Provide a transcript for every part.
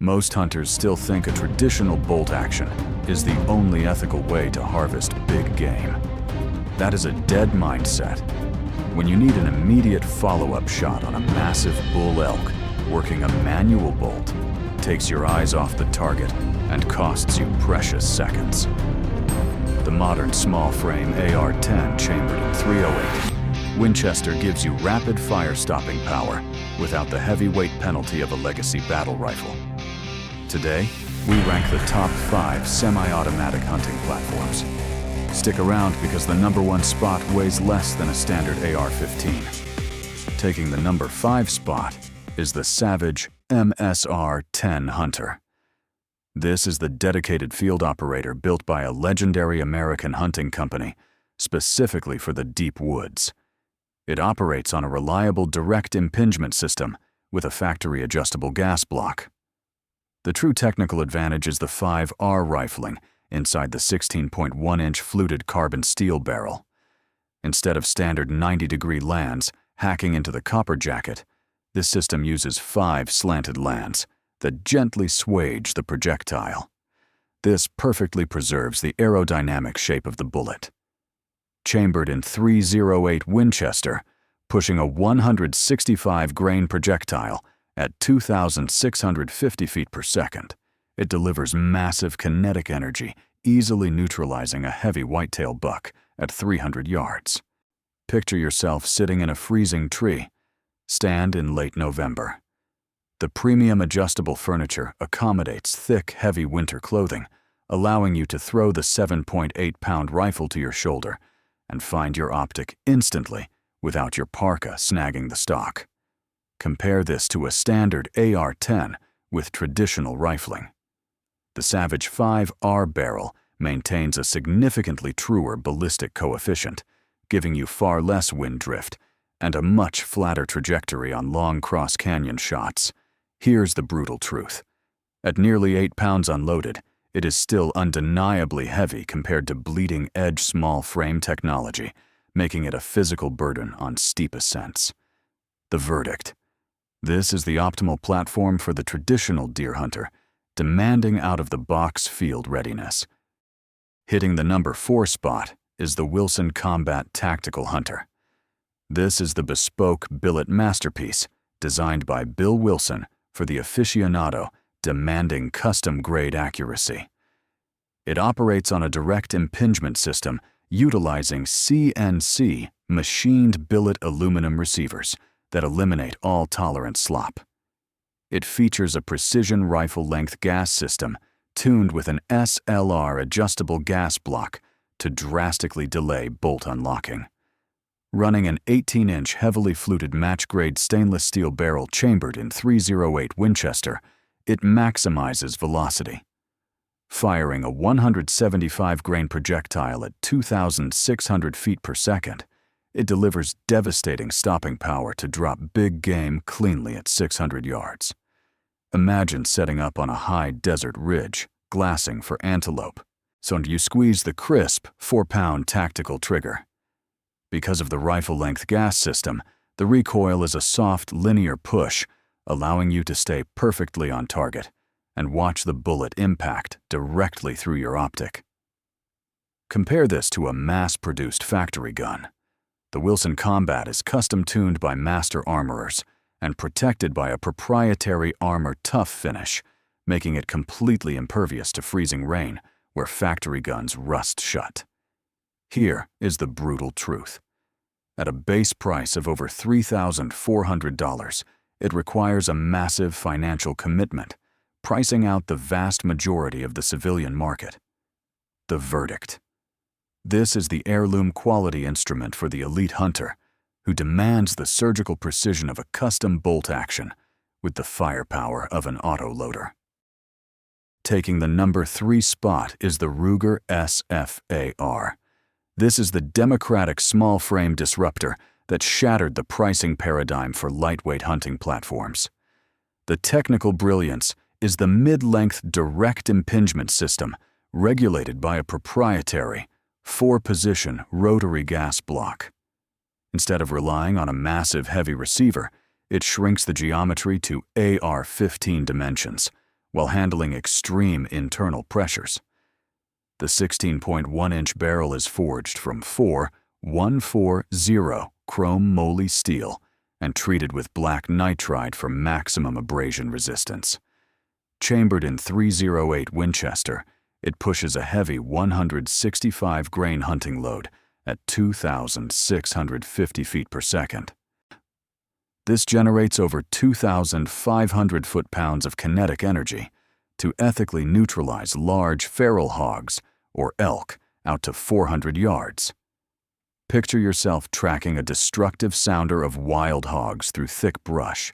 Most hunters still think a traditional bolt action is the only ethical way to harvest big game. That is a dead mindset. When you need an immediate follow-up shot on a massive bull elk, working a manual bolt takes your eyes off the target and costs you precious seconds. The modern small-frame AR-10 chambered in .308 Winchester gives you rapid fire-stopping power without the heavyweight penalty of a legacy battle rifle. Today, we rank the top 5 semi-automatic hunting platforms. Stick around because the #1 spot weighs less than a standard AR-15. Taking the #5 spot is the Savage MSR-10 Hunter. This is the dedicated field operator built by a legendary American hunting company, specifically for the deep woods. It operates on a reliable direct impingement system with a factory-adjustable gas block. The true technical advantage is the 5R rifling inside the 16.1-inch fluted carbon steel barrel. Instead of standard 90-degree lands hacking into the copper jacket, this system uses 5 slanted lands that gently swage the projectile. This perfectly preserves the aerodynamic shape of the bullet. Chambered in .308 Winchester, pushing a 165-grain projectile at 2,650 feet per second, it delivers massive kinetic energy, easily neutralizing a heavy whitetail buck at 300 yards. Picture yourself sitting in a freezing tree. Stand in late November. The premium adjustable furniture accommodates thick, heavy winter clothing, allowing you to throw the 7.8-pound rifle to your shoulder and find your optic instantly without your parka snagging the stock. Compare this to a standard AR-10 with traditional rifling. The Savage 5R barrel maintains a significantly truer ballistic coefficient, giving you far less wind drift and a much flatter trajectory on long cross-canyon shots. Here's the brutal truth. At nearly 8 pounds unloaded, it is still undeniably heavy compared to bleeding-edge small-frame technology, making it a physical burden on steep ascents. The verdict. This is the optimal platform for the traditional deer hunter, demanding out-of-the-box field readiness. Hitting the #4 spot is the Wilson Combat Tactical Hunter. This is the bespoke billet masterpiece designed by Bill Wilson for the aficionado demanding custom-grade accuracy. It operates on a direct impingement system utilizing CNC machined billet aluminum receivers that eliminate all tolerant slop. It features a precision rifle-length gas system tuned with an SLR adjustable gas block to drastically delay bolt unlocking. Running an 18-inch heavily fluted match-grade stainless steel barrel chambered in .308 Winchester, it maximizes velocity. Firing a 175-grain projectile at 2,600 feet per second, it delivers devastating stopping power to drop big game cleanly at 600 yards. Imagine setting up on a high desert ridge, glassing for antelope, so you squeeze the crisp 4-pound tactical trigger. Because of the rifle-length gas system, the recoil is a soft, linear push, allowing you to stay perfectly on target and watch the bullet impact directly through your optic. Compare this to a mass-produced factory gun. The Wilson Combat is custom-tuned by master armorers and protected by a proprietary armor tough finish, making it completely impervious to freezing rain where factory guns rust shut. Here is the brutal truth. At a base price of over $3,400, it requires a massive financial commitment, pricing out the vast majority of the civilian market. The verdict. This is the heirloom quality instrument for the elite hunter, who demands the surgical precision of a custom bolt action with the firepower of an autoloader. Taking the #3 spot is the Ruger SFAR. This is the democratic small-frame disruptor that shattered the pricing paradigm for lightweight hunting platforms. The technical brilliance is the mid-length direct impingement system regulated by a proprietary 4-position rotary gas block. Instead of relying on a massive heavy receiver, it shrinks the geometry to AR-15 dimensions, while handling extreme internal pressures. The 16.1-inch barrel is forged from 4140 chrome moly steel and treated with black nitride for maximum abrasion resistance. Chambered in .308 Winchester, it pushes a heavy 165 grain hunting load at 2,650 feet per second. This generates over 2,500 foot-pounds of kinetic energy to ethically neutralize large feral hogs, or elk, out to 400 yards. Picture yourself tracking a destructive sounder of wild hogs through thick brush.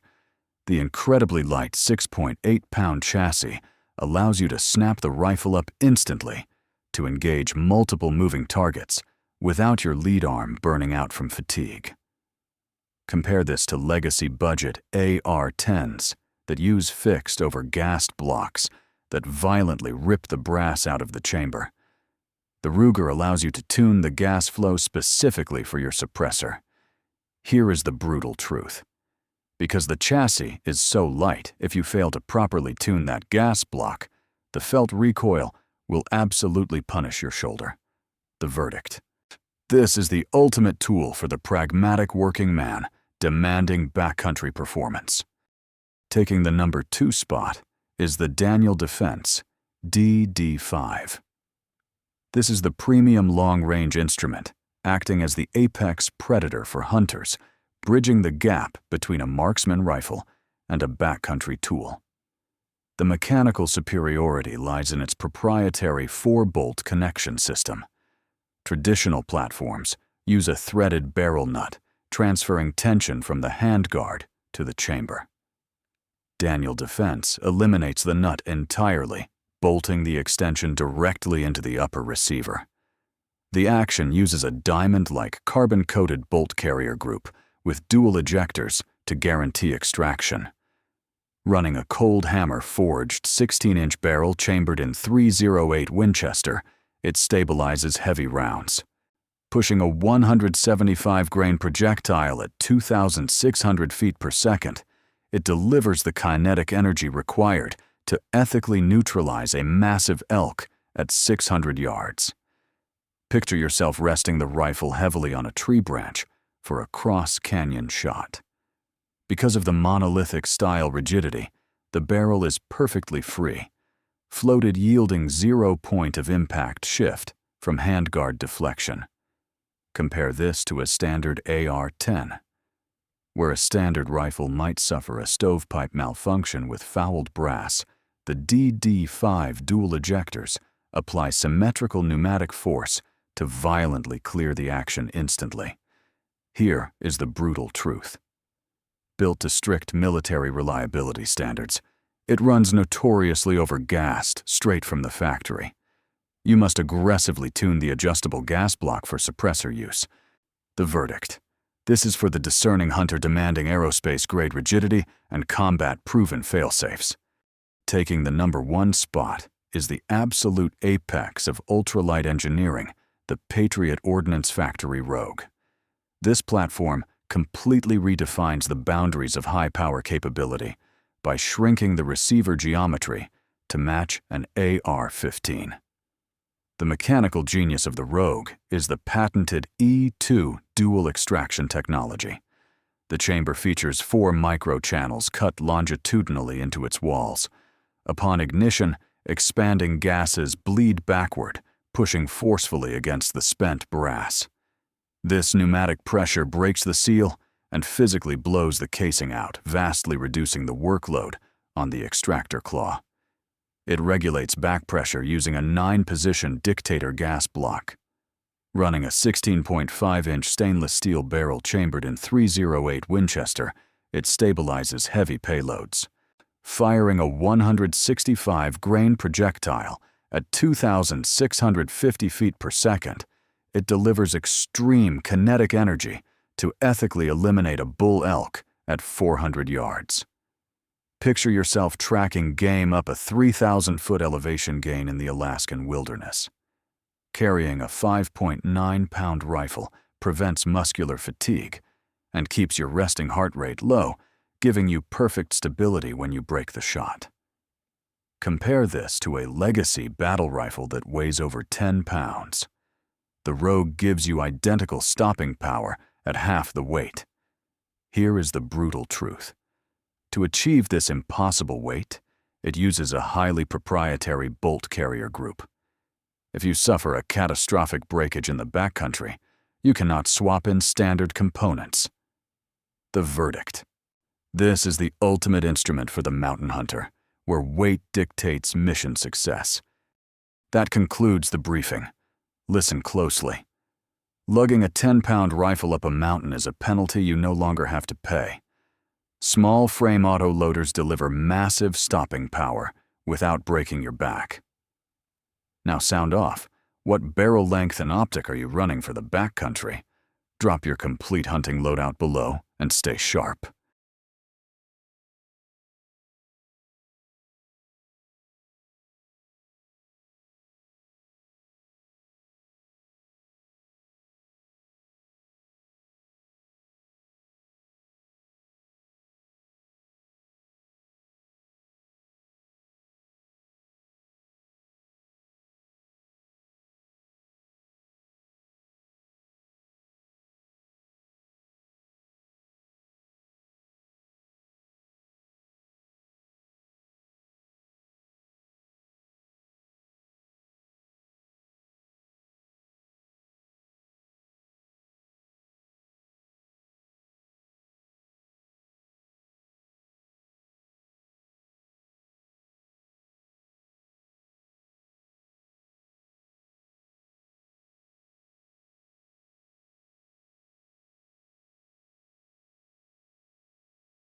The incredibly light 6.8-pound chassis allows you to snap the rifle up instantly to engage multiple moving targets without your lead arm burning out from fatigue. Compare this to legacy budget AR-10s that use fixed over gassed blocks that violently rip the brass out of the chamber. The Ruger allows you to tune the gas flow specifically for your suppressor. Here is the brutal truth. Because the chassis is so light, if you fail to properly tune that gas block, the felt recoil will absolutely punish your shoulder. The verdict. This is the ultimate tool for the pragmatic working man demanding backcountry performance. Taking the number 2 spot is the Defense DD5. This is the premium long-range instrument, acting as the apex predator for hunters, bridging the gap between a marksman rifle and a backcountry tool. The mechanical superiority lies in its proprietary 4-bolt connection system. Traditional platforms use a threaded barrel nut, transferring tension from the handguard to the chamber. Defense eliminates the nut entirely, bolting the extension directly into the upper receiver. The action uses a diamond-like carbon-coated bolt carrier group with dual ejectors to guarantee extraction. Running a cold hammer forged 16-inch barrel chambered in .308 Winchester, it stabilizes heavy rounds. Pushing a 175 grain projectile at 2,600 feet per second, it delivers the kinetic energy required to ethically neutralize a massive elk at 600 yards. Picture yourself resting the rifle heavily on a tree branch for a cross-canyon shot. Because of the monolithic-style rigidity, the barrel is perfectly free, floated yielding 0 point of impact shift from handguard deflection. Compare this to a standard AR-10. Where a standard rifle might suffer a stovepipe malfunction with fouled brass, the DD5 dual ejectors apply symmetrical pneumatic force to violently clear the action instantly. Here is the brutal truth. Built to strict military reliability standards, it runs notoriously overgassed straight from the factory. You must aggressively tune the adjustable gas block for suppressor use. The verdict. This is for the discerning hunter demanding aerospace-grade rigidity and combat-proven failsafes. Taking the number 1 spot is the absolute apex of ultralight engineering, the Patriot Ordinance Factory Rogue. This platform completely redefines the boundaries of high-power capability by shrinking the receiver geometry to match an AR-15. The mechanical genius of the Rogue is the patented E2 dual extraction technology. The chamber features 4 microchannels cut longitudinally into its walls. Upon ignition, expanding gases bleed backward, pushing forcefully against the spent brass. This pneumatic pressure breaks the seal and physically blows the casing out, vastly reducing the workload on the extractor claw. It regulates back pressure using a 9-position dictator gas block. Running a 16.5-inch stainless steel barrel chambered in .308 Winchester, it stabilizes heavy payloads. Firing a 165 grain projectile at 2,650 feet per second, it delivers extreme kinetic energy to ethically eliminate a bull elk at 400 yards. Picture yourself tracking game up a 3,000-foot elevation gain in the Alaskan wilderness. Carrying a 5.9-pound rifle prevents muscular fatigue and keeps your resting heart rate low, giving you perfect stability when you break the shot. Compare this to a legacy battle rifle that weighs over 10 pounds. The Rogue gives you identical stopping power at half the weight. Here is the brutal truth. To achieve this impossible weight, it uses a highly proprietary bolt carrier group. If you suffer a catastrophic breakage in the backcountry, you cannot swap in standard components. The verdict. This is the ultimate instrument for the mountain hunter, where weight dictates mission success. That concludes the briefing. Listen closely. Lugging a 10-pound rifle up a mountain is a penalty you no longer have to pay. Small frame auto loaders deliver massive stopping power without breaking your back. Now sound off. What barrel length and optic are you running for the backcountry? Drop your complete hunting loadout below and stay sharp.